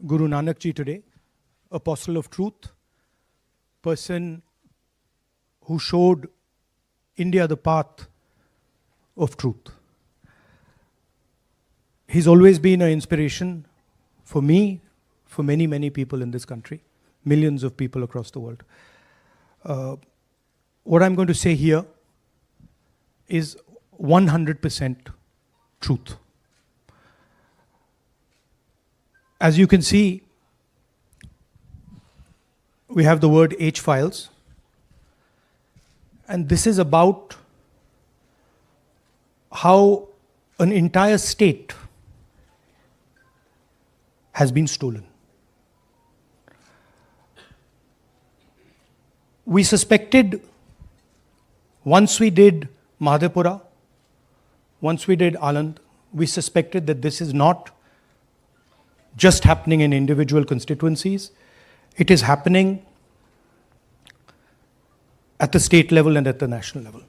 Guru Nanak Ji today, apostle of truth, person who showed India the path of truth. He's always been an inspiration for me, for many, many people in this country, millions of people across the world. What I'm going to say here is 100% truth. As you can see, we have the word H files, and this is about how an entire state has been stolen. We suspected, once we did Madhepura, once we did Aland, we suspected that this is not just happening in individual constituencies, it is happening at the state level and at the national level.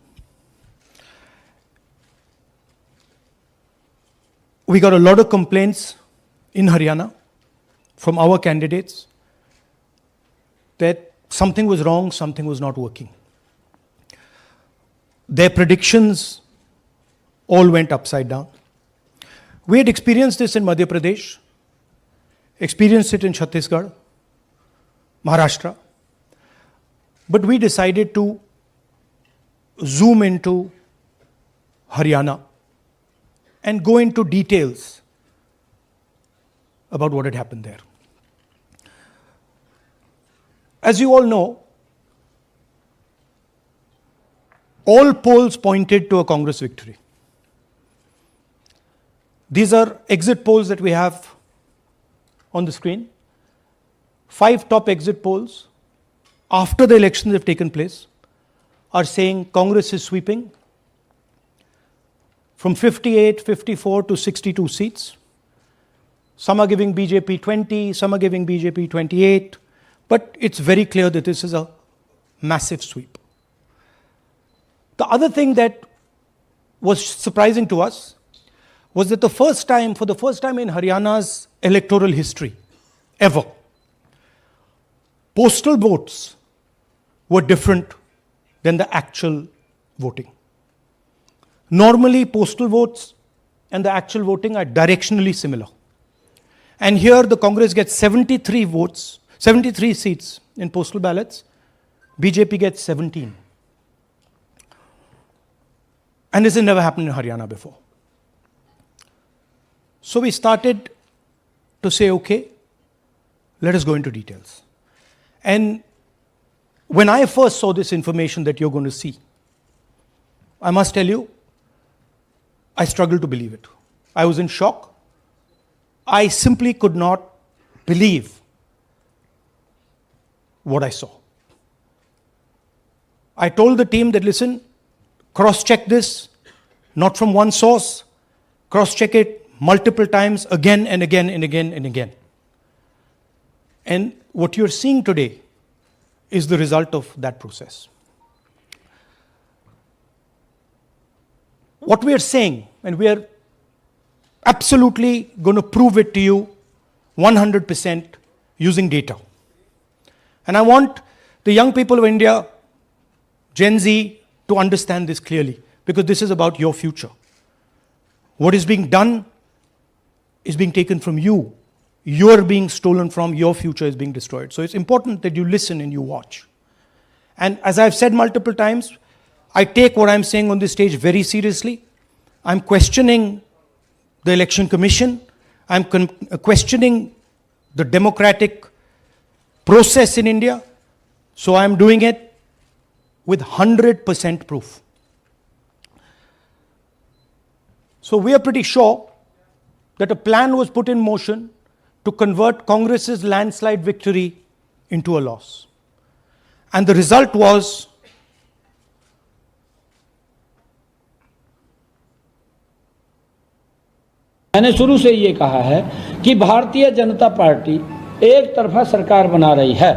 We got a lot of complaints in Haryana from our candidates that something was wrong, something was not working. Their predictions all went upside down. We had experienced this in Madhya Pradesh, experienced it in Chhattisgarh, Maharashtra, but we decided to zoom into Haryana and go into details about what had happened there. As you all know, all polls pointed to a Congress victory. These are exit polls that we have on the screen. 5 top exit polls after the elections have taken place are saying Congress is sweeping from 58, 54 to 62 seats. Some are giving BJP 20, some are giving BJP 28, but it's very clear that this is a massive sweep. The other thing that was surprising to us was that for the first time in Haryana's electoral history, ever, postal votes were different than the actual voting. Normally, postal votes and the actual voting are directionally similar. And here the Congress gets 73 votes, 73 seats in postal ballots, BJP gets 17. And this has never happened in Haryana before. So we started to say, okay, let us go into details. And when I first saw this information that you're going to see, I must tell you, I struggled to believe it. I was in shock. I simply could not believe what I saw. I told the team that, listen, cross-check this, not from one source, cross-check it multiple times, again and again and again and again. And what you're seeing today is the result of that process. What we are saying, and we are absolutely going to prove it to you 100% using data. And I want the young people of India, Gen Z, to understand this clearly, because this is about your future. What is being done is being taken from you. You're being stolen from, your future is being destroyed. So it's important that you listen and you watch. And as I've said multiple times, I take what I'm saying on this stage very seriously. I'm questioning the Election Commission. I'm questioning the democratic process in India. So I'm doing it with 100% proof. So we are pretty sure that a plan was put in motion to convert Congress's landslide victory into a loss. And the result was मैंने शुरू से ये कहा है कि Bharatiya Janata party एक तरफा सरकार बना रही है।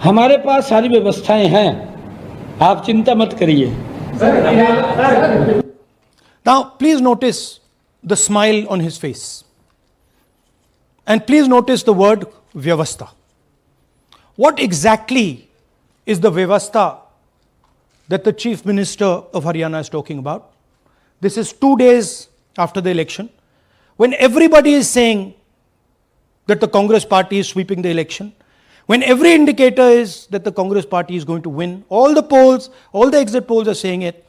हमारे पास सारी व्यवस्थाएं हैं, आप चिंता मत करिए। Now, please notice the smile on his face. And please notice the word vyavastha. What exactly is the vyavastha that the Chief Minister of Haryana is talking about? This is 2 days after the election, when everybody is saying that the Congress party is sweeping the election, when every indicator is that the Congress party is going to win, all the polls, all the exit polls are saying it,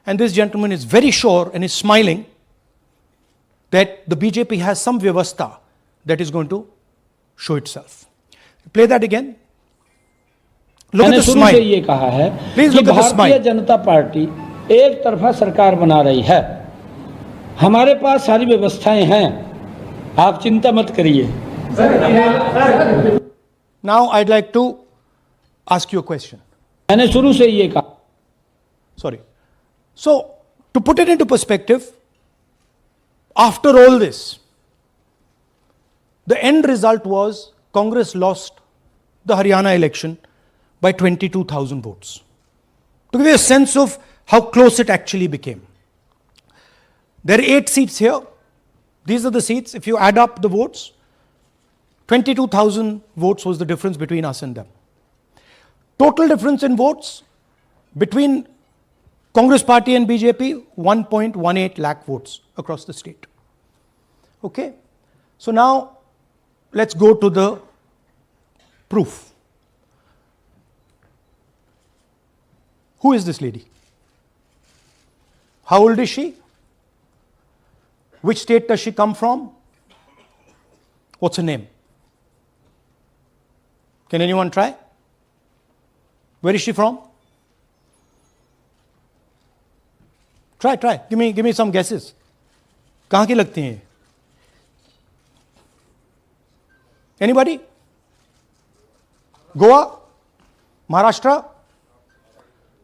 and this gentleman is very sure and is smiling that the BJP has some vyavastha that is going to show itself. Play that again. Look at मैंने the शुरू से smile. ये कहा है Please कि look at the भारतीय smile. जनता party एक तरफा सरकार बना रही है। हमारे पास सारी व्यवस्थाएं हैं, आप चिंता मत करिए। Now I'd like to ask you a question. मैंने शुरू से ये कहा। Sorry. So, to put it into perspective, after all this, the end result was Congress lost the Haryana election by 22,000 votes. To give you a sense of how close it actually became. There are 8 seats here. These are the seats. If you add up the votes, 22,000 votes was the difference between us and them. Total difference in votes between Congress party and BJP, 1.18 lakh votes across the state. Okay? So now, let's go to the proof. Who is this lady? How old is she? Which state does she come from? What's her name? Can anyone try? Where is she from? Try. Give me some guesses. कहाँ की लगती हैं? Anybody? Goa? Maharashtra?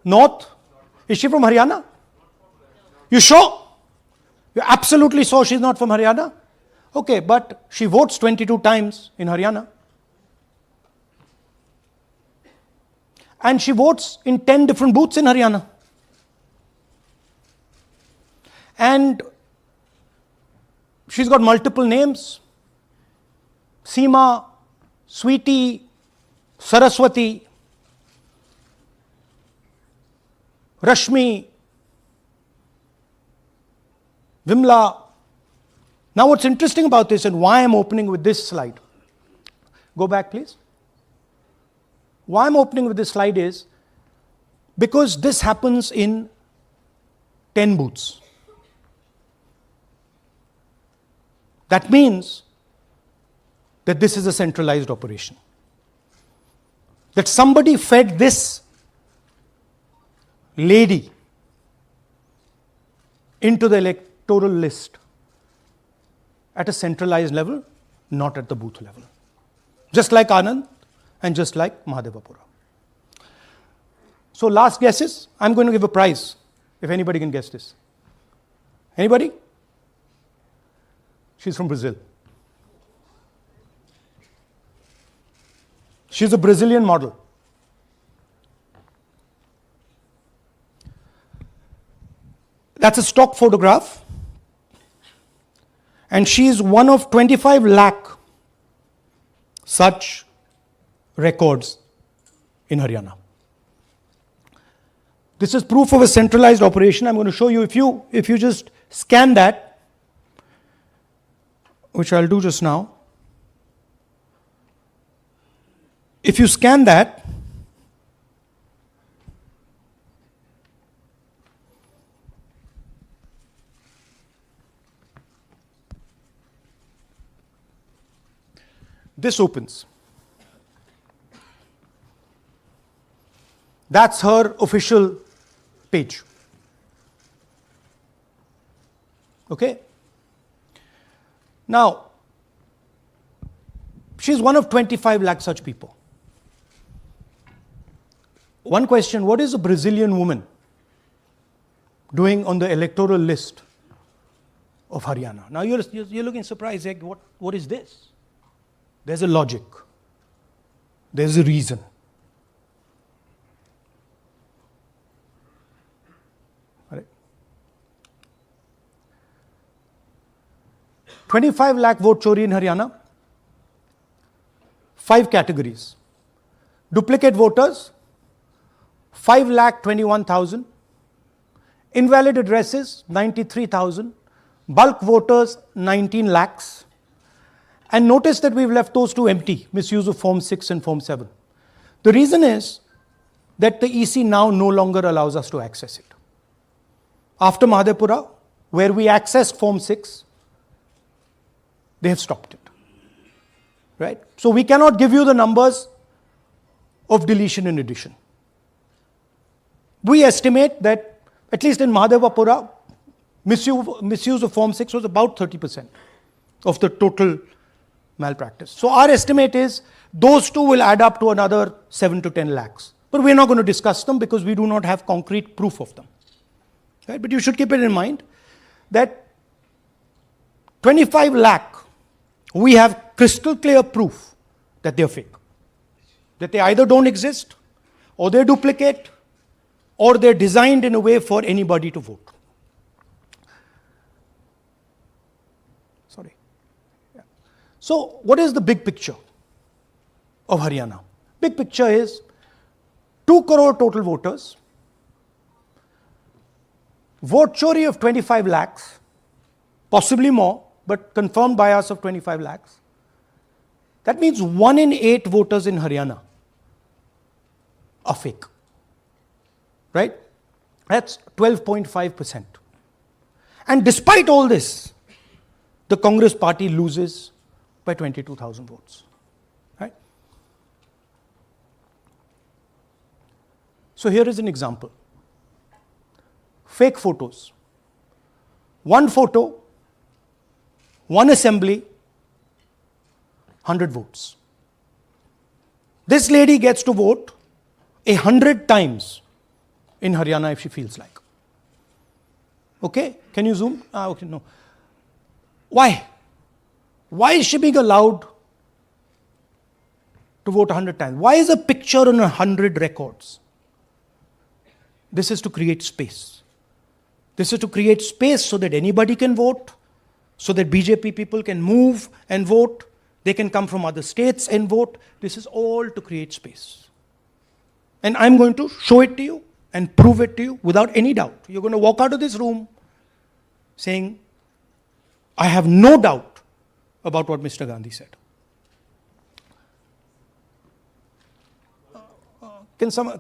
North? Is she from Haryana? You sure? You're absolutely sure she's not from Haryana? Okay, but she votes 22 times in Haryana. And she votes in 10 different booths in Haryana. And she's got multiple names. Seema, Sweetie, Saraswati, Rashmi, Vimla. Now what's interesting about this and why I'm opening with this slide. Go back please. Why I'm opening with this slide is because this happens in 10 booths. That means that this is a centralized operation. That somebody fed this lady into the electoral list at a centralized level, not at the booth level. Just like Anand and just like Mahadevapura. So last guesses, I'm going to give a prize if anybody can guess this. Anybody? She's from Brazil. She's a Brazilian model. That's a stock photograph. And she's one of 25 lakh such records in Haryana. This is proof of a centralized operation. I'm going to show you, if you just scan that, which I'll do just now. If you scan that, this opens. That's her official page. Okay? Now, she's one of 25 lakh such people. One question, what is a Brazilian woman doing on the electoral list of Haryana? Now you're looking surprised, like, what is this? There's a logic. There's a reason. All right. 25 lakh vote chori in Haryana. 5 categories. Duplicate voters, 5,21,000. Invalid addresses, 93,000. Bulk voters, 19 lakhs. And notice that we've left those two empty, misuse of Form 6 and Form 7. The reason is that the EC now no longer allows us to access it. After Madhepura, where we accessed Form 6, they have stopped it. Right? So we cannot give you the numbers of deletion and addition. We estimate that, at least in Mahadevapura, misuse of Form 6 was about 30% of the total malpractice. So our estimate is those two will add up to another 7 to 10 lakhs. But we're not going to discuss them because we do not have concrete proof of them. Right? But you should keep it in mind that 25 lakh, we have crystal clear proof that they're fake. That they either don't exist, or they're duplicate, or they're designed in a way for anybody to vote. Sorry. Yeah. So what is the big picture of Haryana? Big picture is 2 crore total voters, vote chori of 25 lakhs, possibly more, but confirmed by us of 25 lakhs. That means 1 in 8 voters in Haryana are fake. Right? That's 12.5%. And despite all this, the Congress party loses by 22,000 votes. Right? So here is an example. Fake photos. 1 photo, 1 assembly, 100 votes. This lady gets to vote 100 times in Haryana if she feels like. Okay? Can you zoom? Okay, no. Why? Why is she being allowed to vote 100 times? Why is a picture on 100 records? This is to create space. This is to create space so that anybody can vote, so that BJP people can move and vote. They can come from other states and vote. This is all to create space. And I'm going to show it to you and prove it to you without any doubt. You're going to walk out of this room saying, I have no doubt about what Mr. Gandhi said. Can someone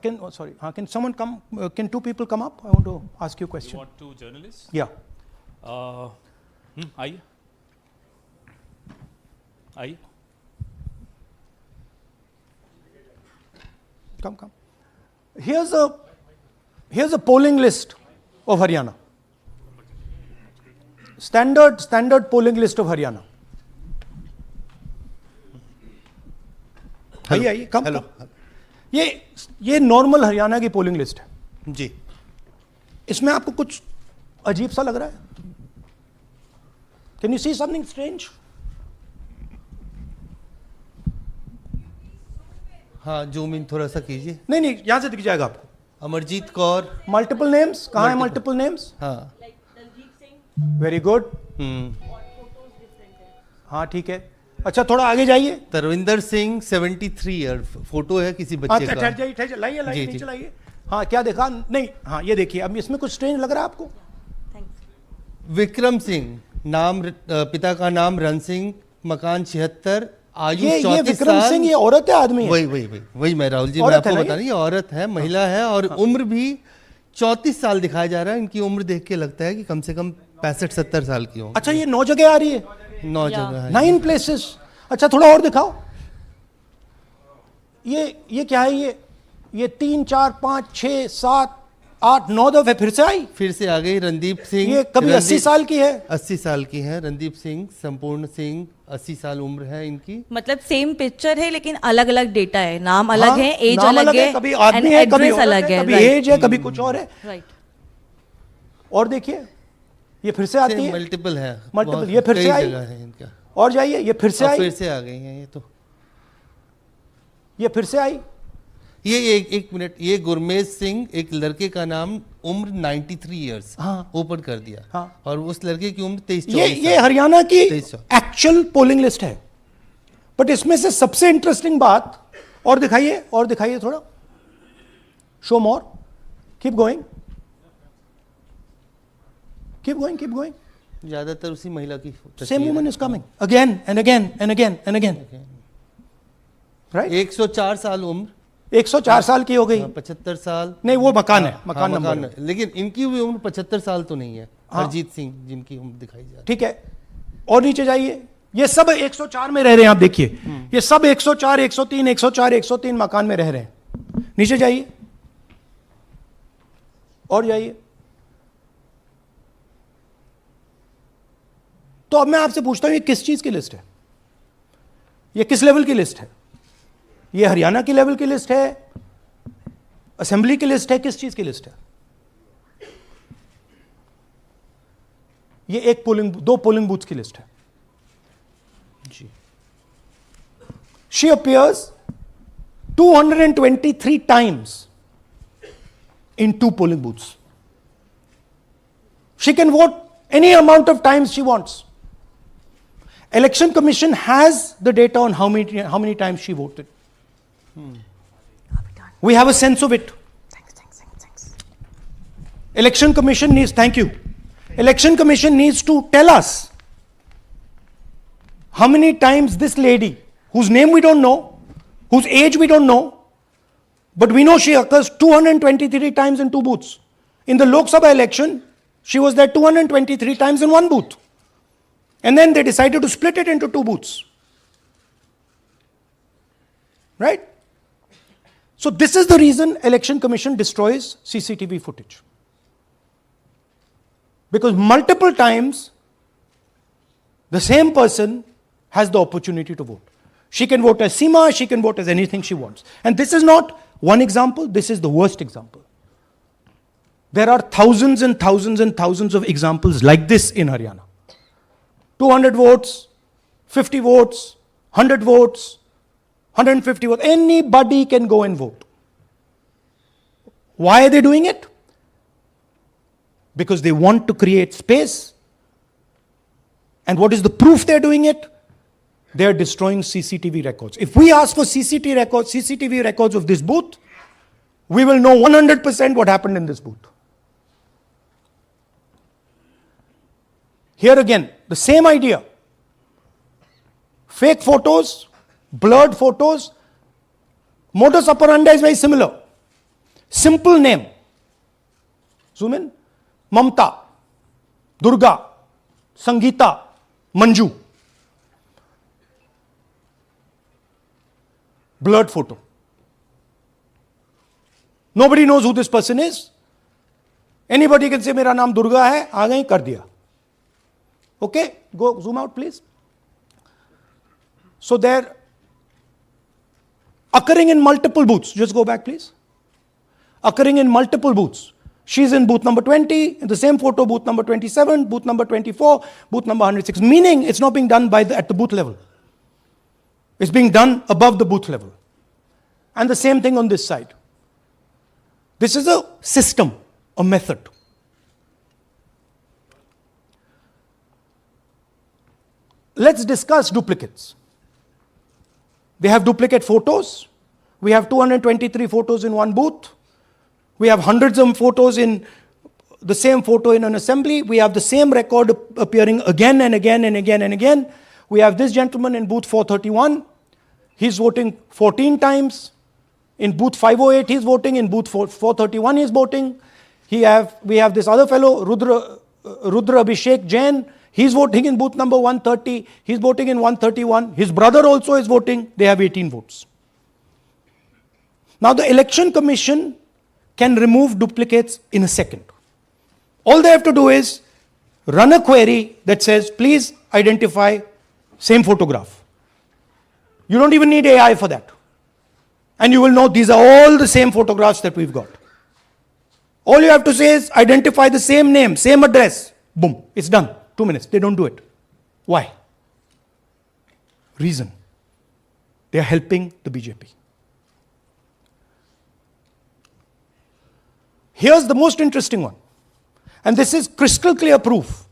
come? Can 2 people come up? I want to ask you a question. You want 2 journalists? Yeah. आइए आइए Come. Here's a polling list of Haryana. Standard polling list of Haryana. आइए come. ये normal Haryana की polling list है जी। इसमें आपको कुछ अजीब सा लग रहा है? Can you see something strange? हाँ, जूम इन थोड़ा सा कीजिए। नहीं यहां से दिख जाएगा आपको। अमरजीत कौर, मल्टीपल नेम्स कहाँ है? मल्टीपल नेम्स, हाँ, वेरी गुड। हाँ ठीक है, अच्छा थोड़ा आगे जाइए। तरविंदर सिंह 73 ईयर, फोटो है किसी बच्चे का। ठहर जाइए, लाइए नीचे लाइए। हाँ क्या देखा? नहीं, हाँ ये देखिए, अब इसमें कुछ स्ट्रेंज लग रहा है आपको? विक्रम सिंह, नाम पिता का नाम रन सिंह, मकान 76, आयु 34 साल। विक्रम सिंह ये औरत है आदमी है? वही मैं राहुल जी, मैं आपको बता रही, ये औरत है, महिला है, और उम्र भी 34 साल दिखाया जा रहा है। इनकी उम्र देख के लगता है कि कम से कम 65-70 साल की हो। अच्छा, ये 9 जगह आ रही है? 9 जगह है, 9 प्लेसेस। अच्छा थोड़ा और दिखाओ। ये क्या है? ये 3, 4, 5, 6, 7, 8, 9 दफे फिर से आ गई। रणदीप सिंह, ये कभी 80 साल की है? 80 साल की है। रणदीप सिंह, संपूर्ण सिंह, 80 साल उम्र है इनकी। मतलब सेम पिक्चर है लेकिन अलग अलग डेटा है, नाम अलग है, एज अलग है, कभी आदमी है, कभी अलग है, कभी एज है, कभी कुछ और है। राइट। और देखिए ये फिर से आती है, मल्टीपल है, मल्टीपल। ये फिर से आई है इनका। और जाइए, ये फिर से आई, फिर से आ गई हैं ये तो। ये फिर से आई। ये एक मिनट, ये गुरमेज सिंह, एक लड़के का नाम, उम्र 93 इयर्स, हाँ, ओपन कर दिया। हाँ, और उस लड़के की उम्र 23-24। ये हरियाणा की एक्चुअल पोलिंग लिस्ट है। बट इसमें से सबसे इंटरेस्टिंग बात, और दिखाइए थोड़ा, शो मोर, कीप गोइंग, ज्यादातर उसी महिला की same woman is coming again and again and again and again, right? 104 साल उम्र, 104 साल की हो गई। 75 साल नहीं, वो मकान है, मकान नंबर है। लेकिन इनकी भी उम्र 75 साल तो नहीं है। हरजीत सिंह जिनकी उम्र दिखाई जा रही है। ठीक है, और नीचे जाइए, ये सब 104 में रह रहे हैं, आप देखिए, ये सब 104, 103, 104, 103 मकान में रह रहे हैं। नीचे जाइए और जाइए। तो अब मैं आपसे पूछता हूं, ये किस चीज की लिस्ट है? ये किस लेवल की लिस्ट है? ये हरियाणा की लेवल की लिस्ट है, असेंबली की लिस्ट है, किस चीज की लिस्ट है? ये दो पोलिंग बूथ की लिस्ट है जी। She appears 223 times in 2 polling booths. She can vote any amount of times she wants. Election Commission has the data on how many times she voted. We have a sense of it. Thanks. Election Commission needs, thank you. Election Commission needs to tell us how many times this lady, whose name we don't know, whose age we don't know, but we know she occurs 223 times in 2 booths. In the Lok Sabha election, she was there 223 times in 1 booth. And then they decided to split it into 2 booths. Right? So this is the reason Election Commission destroys CCTV footage. Because multiple times, the same person has the opportunity to vote. She can vote as Seema, she can vote as anything she wants. And this is not one example, this is the worst example. There are thousands and thousands and thousands of examples like this in Haryana. 200 votes, 50 votes, 100 votes, 150 votes. Anybody can go and vote. Why are they doing it? Because they want to create space. And what is the proof they're doing it? They are destroying CCTV records. If we ask for CCTV records of this booth, we will know 100% what happened in this booth. Here again, the same idea. Fake photos, blurred photos. Modus operandi is very similar. Simple name. Zoom in. Mamta, Durga, Sangeeta, Manju. Blurred photo. Nobody knows who this person is. Anybody can say, मेरा नाम दुर्गा है, आ गई, कर दिया. Okay, go zoom out please. So they're occurring in multiple booths. Just go back please. Occurring in multiple booths. She's in booth number 20, in the same photo, booth number 27, booth number 24, booth number 106. Meaning it's not being done at the booth level. It's being done above the booth level. And the same thing on this side. This is a system, a method. Let's discuss duplicates. They have duplicate photos. We have 223 photos in 1 booth. We have hundreds of photos in the same photo in an assembly. We have the same record appearing again and again and again and again. We have this gentleman in booth 431. He's voting 14 times. In booth 508, he's voting. In booth 431, he's voting. We have this other fellow, Rudra Abhishek Jain. He's voting in booth number 130. He's voting in 131. His brother also is voting. They have 18 votes. Now the Election Commission can remove duplicates in a second. All they have to do is run a query that says, please identify same photograph. You don't even need AI for that. And you will know these are all the same photographs that we've got. All you have to say is identify the same name, same address. Boom, it's done. 2 minutes. They don't do it. Why? Reason. They are helping the BJP. Here's the most interesting one. And this is crystal clear proof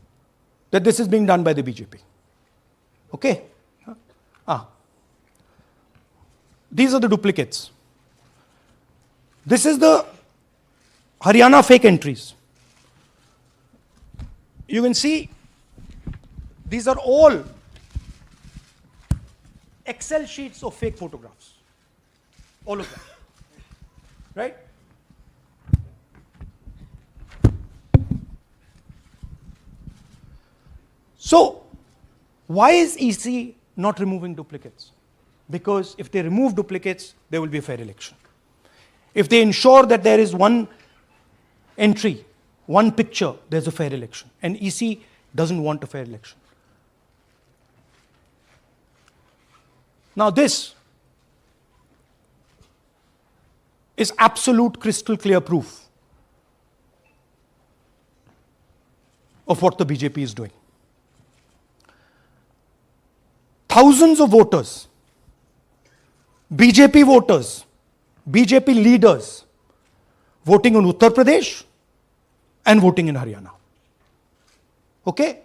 that this is being done by the BJP. Okay? these are the duplicates. This is the Haryana fake entries. You can see these are all Excel sheets of fake photographs. All of them. Right? So, why is EC not removing duplicates? Because if they remove duplicates, there will be a fair election. If they ensure that there is one entry, one picture, there's a fair election. And EC doesn't want a fair election. Now this is absolute crystal clear proof of what the BJP is doing. Thousands of voters, BJP voters, BJP leaders voting in Uttar Pradesh and voting in Haryana. Okay?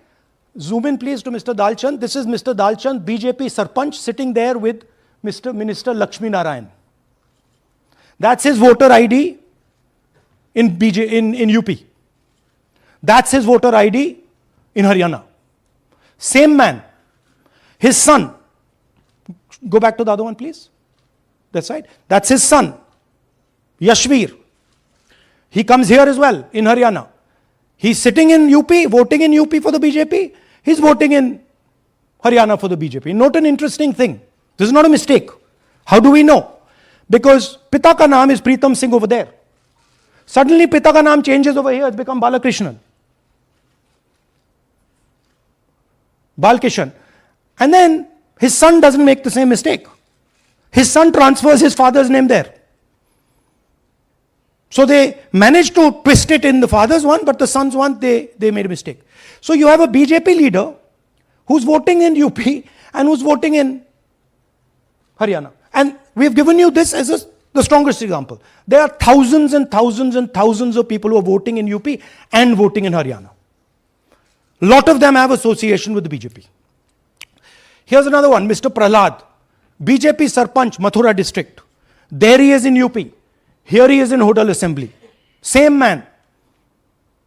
Zoom in please to Mr. Dalchand. This is Mr. Dalchand, BJP Sarpanch, sitting there with Mr. Minister Lakshmi Narayan. That's his voter ID in UP. That's his voter ID in Haryana. Same man. His son. Go back to the other one, please. That's right. That's his son, Yashveer. He comes here as well in Haryana. He's sitting in UP, voting in UP for the BJP. He's voting in Haryana for the BJP. Note an interesting thing. This is not a mistake. How do we know? Because Pita ka naam is Pritam Singh over there. Suddenly Pita ka naam changes over here. It's become Balakrishnan. Balkishan. And then his son doesn't make the same mistake. His son transfers his father's name there. So they managed to twist it in the father's one, but the son's one, they made a mistake. So you have a BJP leader who's voting in UP and who's voting in Haryana. And we've given you this as the strongest example. There are thousands and thousands and thousands of people who are voting in UP and voting in Haryana. A lot of them have association with the BJP. Here's another one, Mr. Prahlad, BJP Sarpanch, Mathura district. There he is in UP. Here he is in Hodal Assembly. Same man.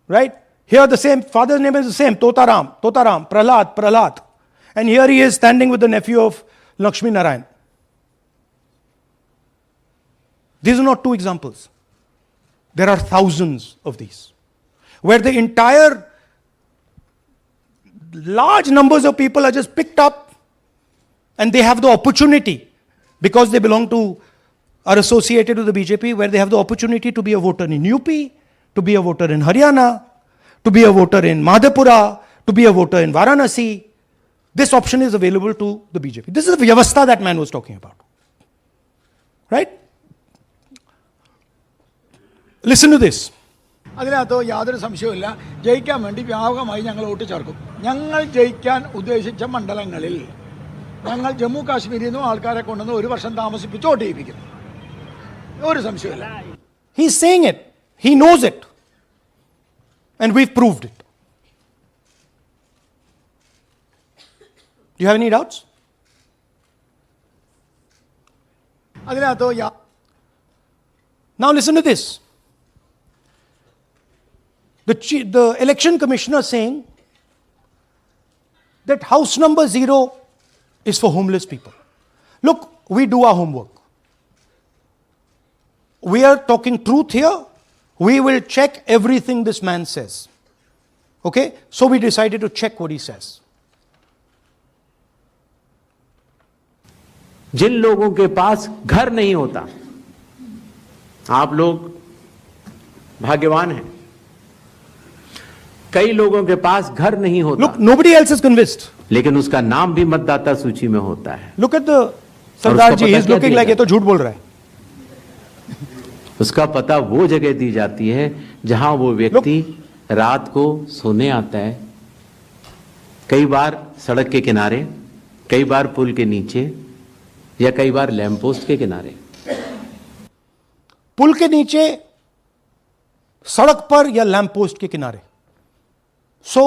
Right? Here the same, father's name is the same, Totaram, Prahlad. And here he is standing with the nephew of Lakshmi Narayan. These are not two examples. There are thousands of these. Where the entire large numbers of people are just picked up and they have the opportunity, because they belong to, are associated with the BJP, where they have the opportunity to be a voter in UP, to be a voter in Haryana, to be a voter in Madhepura, to be a voter in Varanasi. This option is available to the BJP. This is the Vyavastha that man was talking about. Right? Listen to this. അതിനകത്ത് യാതൊരു സംശയവുമില്ല. ജയിക്കാൻ വേണ്ടി വ്യാപകമായി ഞങ്ങൾ vote ചേർക്കും. ഞങ്ങൾ ജയിക്കാൻ ഉദ്ദേശിച്ച മണ്ഡലങ്ങളിൽ ഞങ്ങൾ ജമ്മു കാശ്മീരിൽ നിന്നും ആൾക്കാരെ കൊണ്ടുവന്ന് ഒരു വർഷം താമസിപ്പിച്ച് വോട്ട് ചെയ്യിപ്പിക്കും. ഒരു സംശയവുമില്ല. He's saying it. He knows it. And we've proved it. Do you have any doubts? അതിനകത്ത് Now listen to this. The election commissioner saying that house number 0 is for homeless people. Look, we do our homework. We are talking truth here. We will check everything this man says. Okay? So we decided to check what he says. जिन लोगों के पास घर नहीं होता, आप लोग भाग्यवान हैं. कई लोगों के पास घर नहीं होता. Look, nobody else is convinced. लेकिन उसका नाम भी मतदाता सूची में होता है. Look at the Sardar ji, he's looking like ये तो झूठ बोल रहा है. उसका पता वो जगह दी जाती है जहां वो व्यक्ति रात को सोने आता है. कई बार सड़क के किनारे, कई बार पुल के नीचे, या कई बार लैंप पोस्ट के किनारे. पुल के नीचे, सड़क पर या लैंप पोस्ट के किनारे. So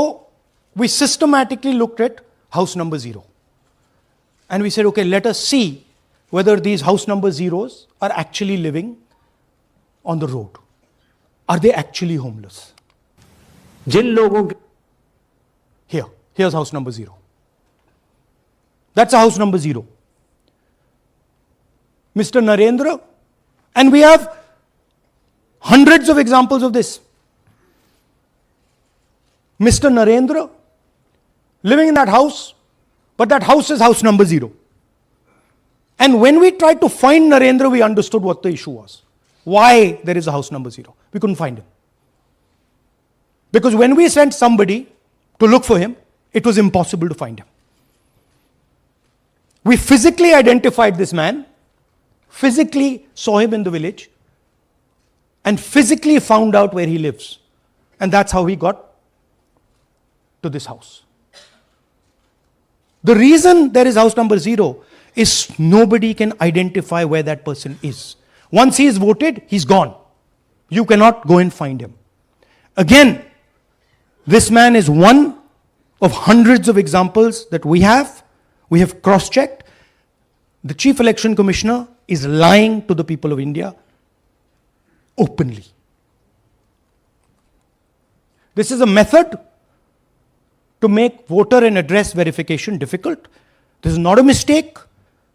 we systematically looked at house number 0. And we said, okay, let us see whether these house number zeros are actually living on the road. Are they actually homeless? जिन लोगों के Here's house number 0. That's a house number 0. Mr. Narendra, and we have hundreds of examples of this. Mr. Narendra living in that house, but that house is house number 0. And when we tried to find Narendra, we understood what the issue was. Why there is a house number 0. We couldn't find him. Because when we sent somebody to look for him, it was impossible to find him. We physically identified this man, physically saw him in the village, and physically found out where he lives. And that's how we got to this house. The reason there is house number 0 is nobody can identify where that person is. Once he is voted, he's gone. You cannot go and find him. Again, this man is one of hundreds of examples that we have. We have cross-checked. The Chief Election Commissioner is lying to the people of India openly. This is a method to make voter and address verification difficult. This is not a mistake.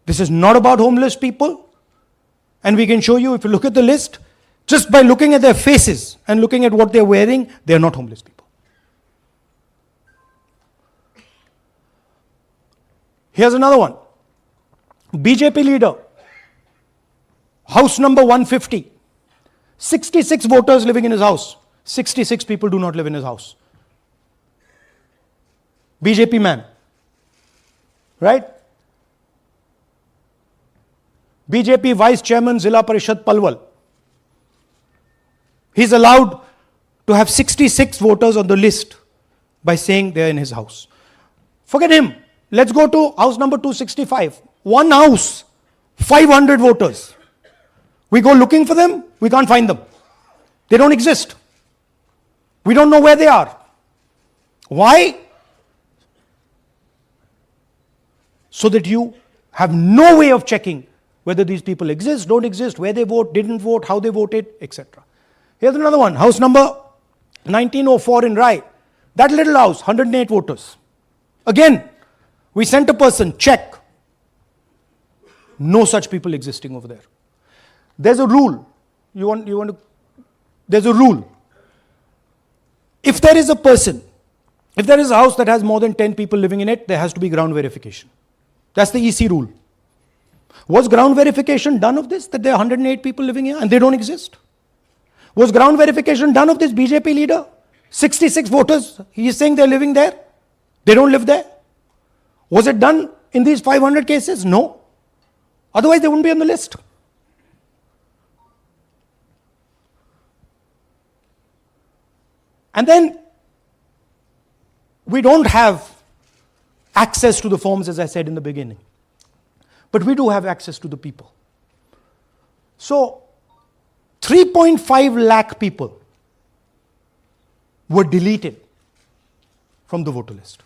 This is not about homeless people. And we can show you, if you look at the list, just by looking at their faces and looking at what they're wearing, they're not homeless people. Here's another one. BJP leader, house number 150. 66 voters living in his house. 66 people do not live in his house. BJP man. Right? BJP Vice Chairman Zilla Parishad Palwal. He's allowed to have 66 voters on the list by saying they're in his house. Forget him. Let's go to house number 265. One house, 500 voters. We go looking for them, we can't find them. They don't exist. We don't know where they are. Why? So that you have no way of checking whether these people exist, don't exist, where they vote, didn't vote, how they voted, etc. Here's another one, house number 1904 in Rai. That little house, 108 voters. Again, we sent a person, check. No such people existing over there. There's a rule. There's a rule. If there is a person, if there is a house that has more than 10 people living in it, there has to be ground verification. That's the EC rule. Was ground verification done of this, that there are 108 people living here and they don't exist? Was ground verification done of this BJP leader? 66 voters, he is saying they're living there. They don't live there. Was it done in these 500 cases? No. Otherwise, they wouldn't be on the list. And then, we don't have access to the forms, as I said in the beginning. But we do have access to the people. So, 3.5 lakh people were deleted from the voter list.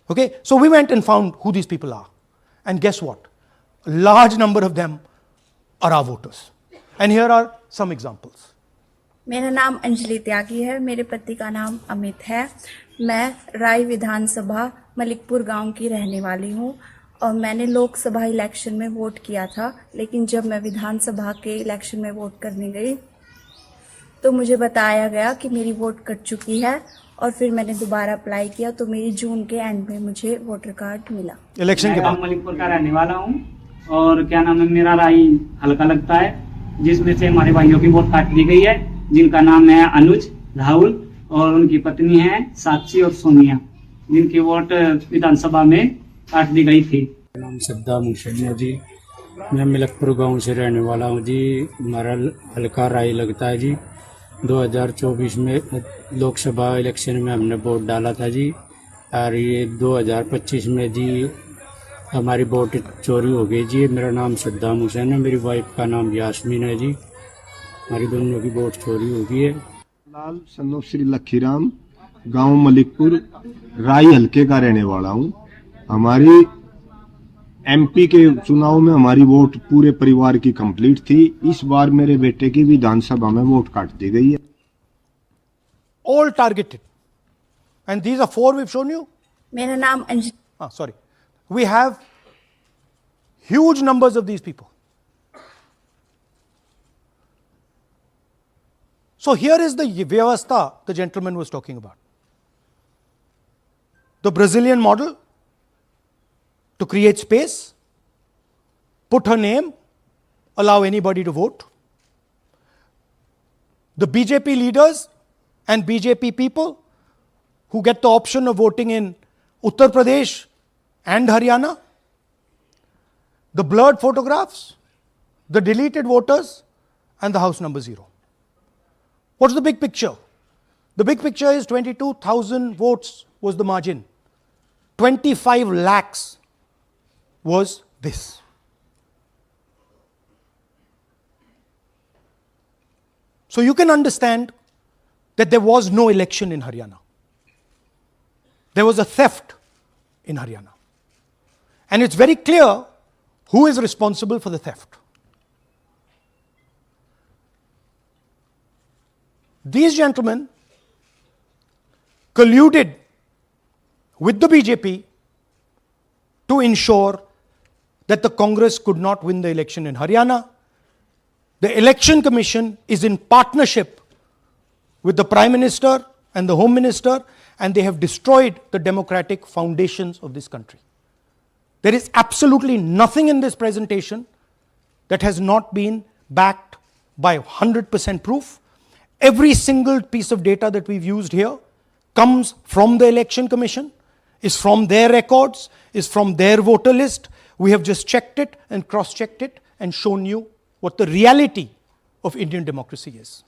Okay, so we went and found who these people are. And guess what? A large number of them are our voters. And here are some examples. मेरा नाम अंजलि त्यागी है, मेरे पति का नाम अमित है। मैं राय विधानसभा मलिकपुर गांव की रहने वाली हूं और मैंने लोकसभा इलेक्शन में वोट किया था, लेकिन जब मैं विधानसभा के इलेक्शन में वोट करने गई तो मुझे बताया गया कि मेरी वोट कट चुकी है और फिर मैंने दोबारा अप्लाई किया तो मेरी जून के एंड में मुझे वोटर कार्ड मिला। इलेक्शन के बाद मलिकपुर का रहने वाला हूँ और क्या नाम है, मेरा राय हल्का लगता है, जिसमें से हमारे भाइयों की वोट काट दी गई है, जिनका नाम है अनुज, राहुल और उनकी पत्नी है साक्षी और सोनिया, जिनकी वोट विधानसभा में काट दी गई थी। नाम सद्दाम हुसैन है जी, मैं मलिकपुर गांव से रहने वाला हूं जी। हमारा हल्का राय लगता है जी। 2024 में लोकसभा इलेक्शन में हमने वोट डाला था जी, और ये 2025 में जी हमारी वोट चोरी हो गई जी। मेरा नाम सद्दाम हुसैन है, मेरी वाइफ का नाम यास्मीन है जी। हमारी दोनों की वोट चोरी हो गई है। लाल सन्नो श्री लखीराम, गांव मलिकपुर, राय हल्के का रहने वाला हूं। हमारी एमपी के चुनाव में हमारी वोट पूरे परिवार की कंप्लीट थी। इस बार मेरे बेटे की विधानसभा में वोट काट दी गई है। All targeted. And these are 4 we've shown you. मेरा नाम Anjali Sorry. We have huge numbers of these people. So here is the vyavastha the gentleman was talking about. The Brazilian model to create space, put her name, allow anybody to vote. The BJP leaders and BJP people who get the option of voting in Uttar Pradesh and Haryana, the blurred photographs, the deleted voters, and the house number 0. What's the big picture? The big picture is 22,000 votes was the margin. 25 lakhs was this. So you can understand that there was no election in Haryana. There was a theft in Haryana. And it's very clear who is responsible for the theft. These gentlemen colluded with the BJP to ensure that the Congress could not win the election in Haryana. The Election Commission is in partnership with the Prime Minister and the Home Minister, and they have destroyed the democratic foundations of this country. There is absolutely nothing in this presentation that has not been backed by 100% proof. Every single piece of data that we've used here comes from the Election Commission, is from their records, is from their voter list. We have just checked it and cross-checked it and shown you what the reality of Indian democracy is.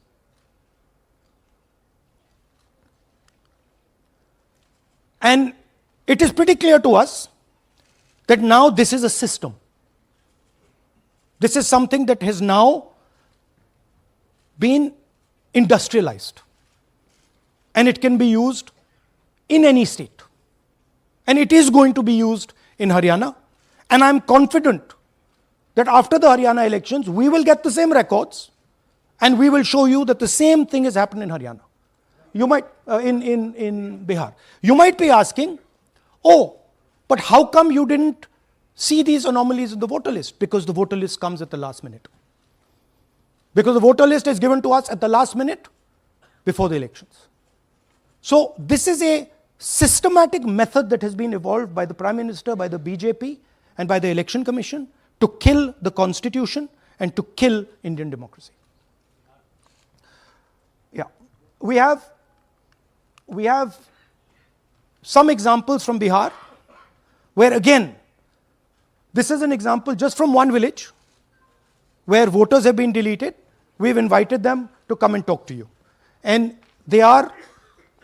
And it is pretty clear to us that now this is a system. This is something that has now been industrialized. And it can be used in any state. And it is going to be used in Haryana. And I'm confident that after the Haryana elections, we will get the same records and we will show you that the same thing has happened in Haryana. You might, in Bihar. You might be asking, oh, but how come you didn't see these anomalies in the voter list? Because the voter list comes at the last minute. Because the voter list is given to us at the last minute before the elections. So this is a systematic method that has been evolved by the Prime Minister, by the BJP, and by the Election Commission to kill the Constitution and to kill Indian democracy. Yeah, we have some examples from Bihar, where again, this is an example just from one village, where voters have been deleted. We've invited them to come and talk to you. And they'll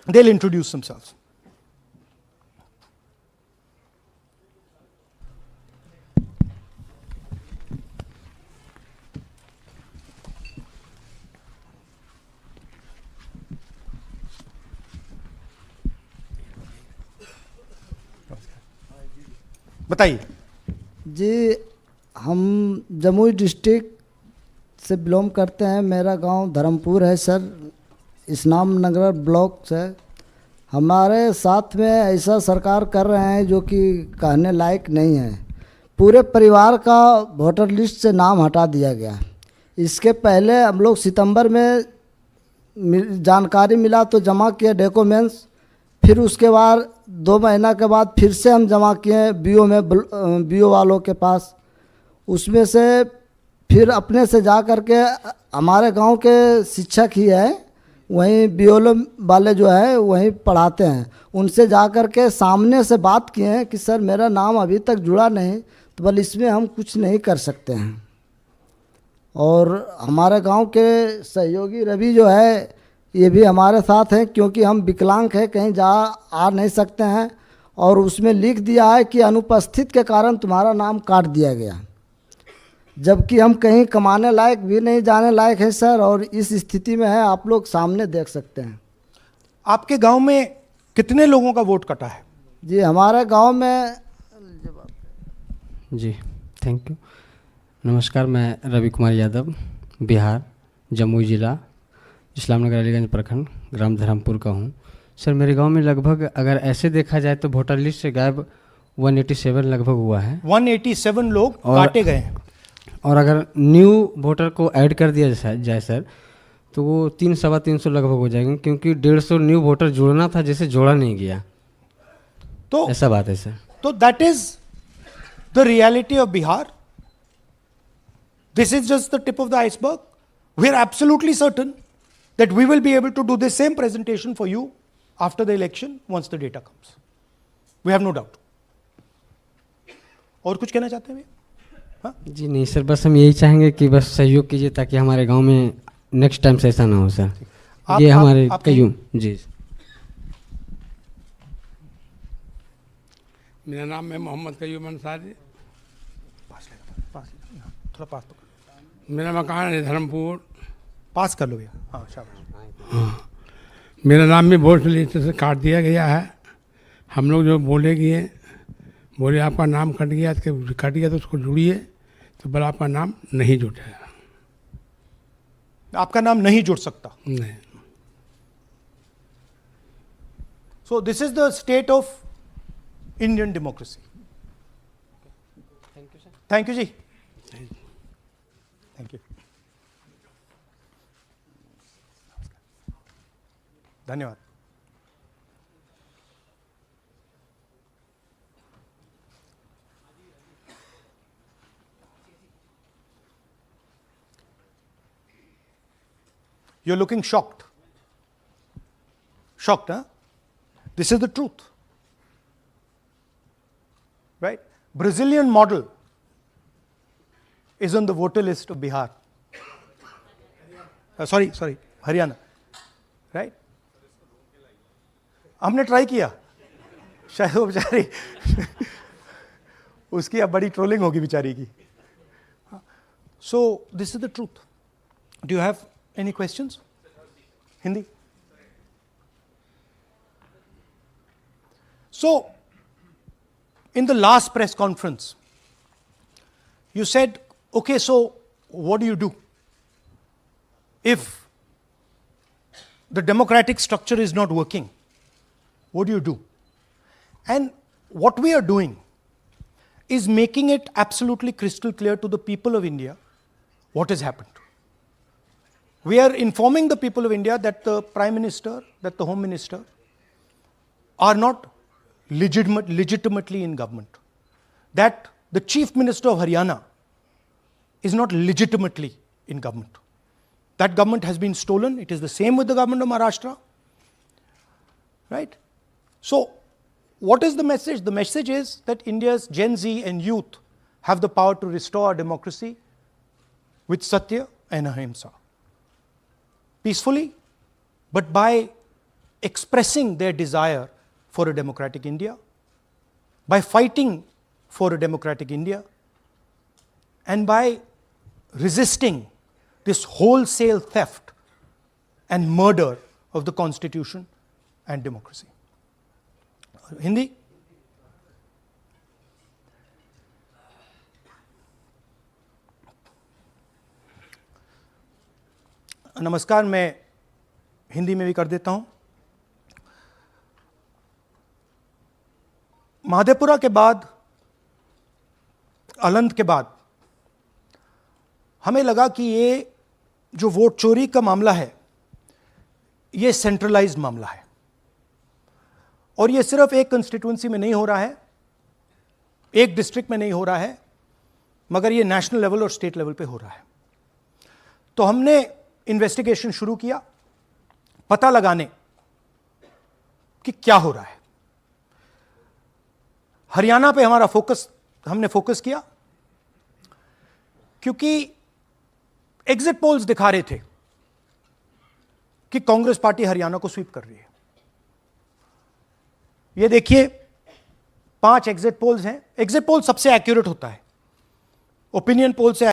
introduce themselves. बताइए जी। हम Jamui district से belong करते हैं। मेरा गांव धर्मपुर है sir, इस्लाम नगर block से। हमारे साथ में ऐसा सरकार कर रहे हैं जो कि कहने लायक नहीं है। पूरे परिवार का वोटर लिस्ट से नाम हटा दिया गया। इसके पहले हम लोग सितंबर में जानकारी मिला तो जमा किए डॉक्यूमेंट्स, फिर उसके बाद 2 महीना के बाद फिर से हम जमा किए बीओ में, बीओ वालों के पास। उसमें से फिर अपने से जा कर के हमारे गांव के शिक्षक ही है, वहीं बीओ वाले जो है वहीं पढ़ाते हैं, उनसे जा कर के सामने से बात किए हैं कि सर मेरा नाम अभी तक जुड़ा नहीं, तो बोले इसमें हम कुछ नहीं कर सकते हैं। और हमारे गांव के सहयोगी रवि जो है ये भी हमारे साथ हैं, क्योंकि हम विकलांग हैं, कहीं आ नहीं सकते हैं। और उसमें लिख दिया है कि अनुपस्थित के कारण तुम्हारा नाम काट दिया गया, जबकि हम कहीं कमाने लायक भी नहीं, जाने लायक है सर। और इस स्थिति में है, आप लोग सामने देख सकते हैं। आपके गांव में कितने लोगों का वोट कटा है? जी हमारे गांव में जी, थैंक यू। नमस्कार, मैं रवि कुमार यादव, बिहार, जमुई जिला, इस्लामनगर अलीगंज प्रखंड, ग्राम धरमपुर का हूँ। सर, मेरे गांव में लगभग अगर ऐसे देखा जाए तो वोटर लिस्ट से गायब 187 लगभग हुआ है। 187 लोग काटे गए हैं। और अगर न्यू वोटर को ऐड कर दिया जाए सर, तो वो 300-325 लगभग हो जाएंगे, क्योंकि 150 न्यू वोटर जोड़ना था, जैसे जोड़ा नहीं गया। तो ऐसा बात है सर। तो that is the reality of Bihar. This is just the tip of the iceberg. We are absolutely certain that we will be able to do the same presentation for you after the election once the data comes. We have no doubt. और कुछ कहना चाहते हैं भैया? हाँ? जी नहीं sir, बस हम यही चाहेंगे कि बस सहयोग कीजिए ताकि हमारे गांव में नेक्स्ट टाइम से ऐसा ना हो सर। ये हमारे कयूम जी। मेरा नाम है मोहम्मद कयूम अंसारी। थोड़ा पास तो मेरा मकान है धर्मपुर। पास कर लो भैया। हाँ, शाबाश। हाँ, मेरा नाम भी वोटर लिस्ट से काट दिया गया है। हम लोग जो बोले आपका नाम कट गया तो उसको जुड़िए, तो बोला आपका नाम नहीं जुटा है। आपका नाम नहीं जुड़ सकता। नहीं। So this is the state of Indian democracy. Thank you sir. Thank you ji. Thank you. धन्यवाद। You're looking shocked. Shocked, huh? This is the truth. Right? Brazilian model is on the voter list of Bihar. Sorry, Haryana. Right? हमने try किया, शायद वो बेचारी उसकी अब बड़ी trolling होगी बेचारी की. So this is the truth. Do you have any questions? Hindi? So, in the last press conference, you said, okay, so what do you do? If the democratic structure is not working, what do you do? And what we are doing is making it absolutely crystal clear to the people of India what has happened. We are informing the people of India that the Prime Minister, that the Home Minister are not legitimately in government. That the Chief Minister of Haryana is not legitimately in government. That government has been stolen. It is the same with the government of Maharashtra. Right? So, what is the message? The message is that India's Gen Z and youth have the power to restore our democracy with Satya and Ahimsa. Peacefully, but by expressing their desire for a democratic India, by fighting for a democratic India, and by resisting this wholesale theft and murder of the Constitution and democracy. Hindi? नमस्कार, मैं हिंदी में भी कर देता हूं. महादेपुरा के बाद, अलंत के बाद हमें लगा कि ये जो वोट चोरी का मामला है, ये सेंट्रलाइज्ड मामला है और ये सिर्फ एक कंस्टिट्यूएंसी में नहीं हो रहा है, एक डिस्ट्रिक्ट में नहीं हो रहा है, मगर ये नेशनल लेवल और स्टेट लेवल पे हो रहा है. तो हमने इन्वेस्टिगेशन शुरू किया, पता लगाने कि क्या हो रहा है. हरियाणा पे हमने फोकस किया क्योंकि एग्जिट पोल्स दिखा रहे थे कि कांग्रेस पार्टी हरियाणा को स्वीप कर रही है. ये देखिए 5 एग्जिट पोल्स हैं. एग्जिट पोल सबसे एक्यूरेट होता है, ओपिनियन पोल से